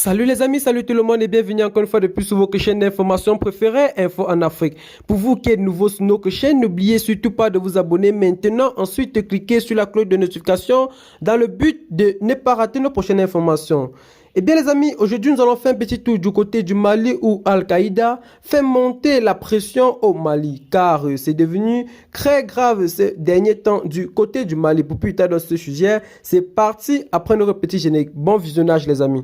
Salut les amis, salut tout le monde et bienvenue encore une fois de plus sur votre chaîne d'information préférée, Info en Afrique. Pour vous qui êtes nouveau sur notre chaîne, n'oubliez surtout pas de vous abonner maintenant. Ensuite, cliquez sur la cloche de notification dans le but de ne pas rater nos prochaines informations. Eh bien les amis, aujourd'hui nous allons faire un petit tour du côté du Mali où Al-Qaïda fait monter la pression au Mali car c'est devenu très grave ces derniers temps du côté du Mali. Pour plus tard dans ce sujet, c'est parti après notre petit générique. Bon visionnage les amis.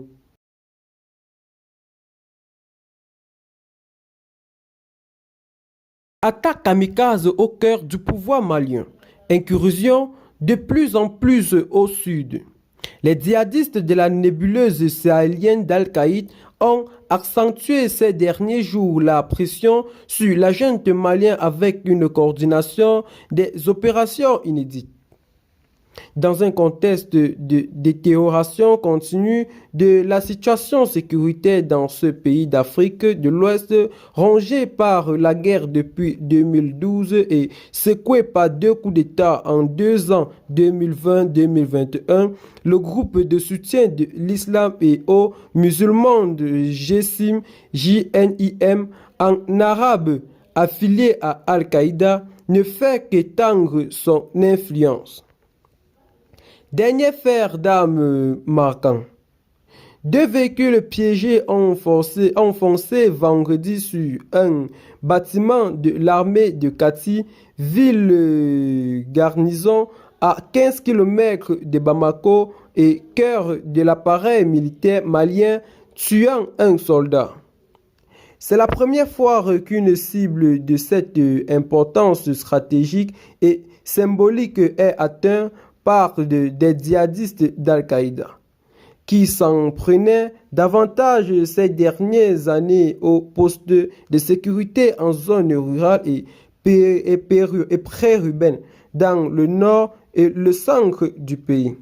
Attaque kamikaze au cœur du pouvoir malien. Incursion de plus en plus au sud. Les djihadistes de la nébuleuse sahélienne d'Al-Qaïda ont accentué ces derniers jours la pression sur la junte malienne avec une coordination des opérations inédites. Dans un contexte de détérioration continue de la situation sécuritaire dans ce pays d'Afrique de l'Ouest, rongé par la guerre depuis 2012 et secoué par deux coups d'État en 2 ans, 2020-2021, le groupe de soutien de l'islam et aux musulmans de JSIM, JNIM, en arabe affilié à Al-Qaïda, ne fait qu'étendre son influence. Dernier fer d'armes marquant. 2 véhicules piégés ont foncé vendredi sur un bâtiment de l'armée de Kati, ville garnison à 15 km de Bamako et cœur de l'appareil militaire malien, tuant un soldat. C'est la première fois qu'une cible de cette importance stratégique et symbolique est atteinte par des djihadistes d'Al-Qaïda, qui s'en prenaient davantage ces dernières années aux postes de sécurité en zone rurale et pré-urbaine dans le nord et le centre du pays.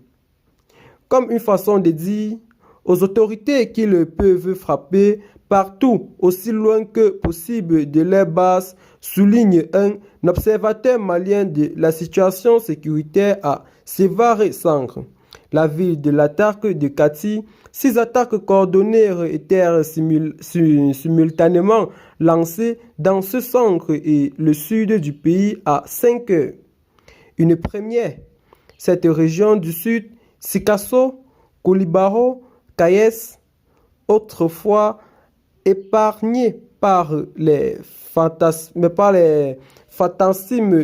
Comme une façon de dire aux autorités qu'ils peuvent frapper partout aussi loin que possible de leur base, souligne un observateur malien de la situation sécuritaire à Sévaré Centre. La ville de l'attaque de Kati, 6 attaques coordonnées étaient simultanément lancées dans ce centre et le sud du pays à 5 heures. Une première, cette région du sud, Sikasso, Koulibaro, Kayes, autrefois épargnés par les fantasmes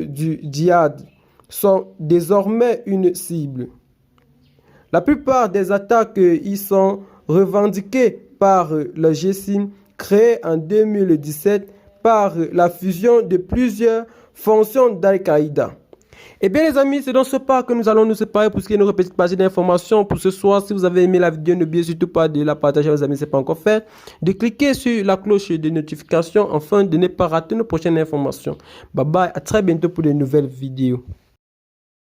du djihad, sont désormais une cible. La plupart des attaques y sont revendiquées par le GSIM, créé en 2017 par la fusion de plusieurs fonctions d'Al-Qaïda. Eh bien les amis, c'est dans ce pas que nous allons nous séparer pour ce qui est de notre petite page d'information pour ce soir. Si vous avez aimé la vidéo, n'oubliez surtout pas de la partager à vos amis si ce n'est pas encore fait, de cliquer sur la cloche de notification afin de ne pas rater nos prochaines informations. Bye bye, à très bientôt pour de nouvelles vidéos.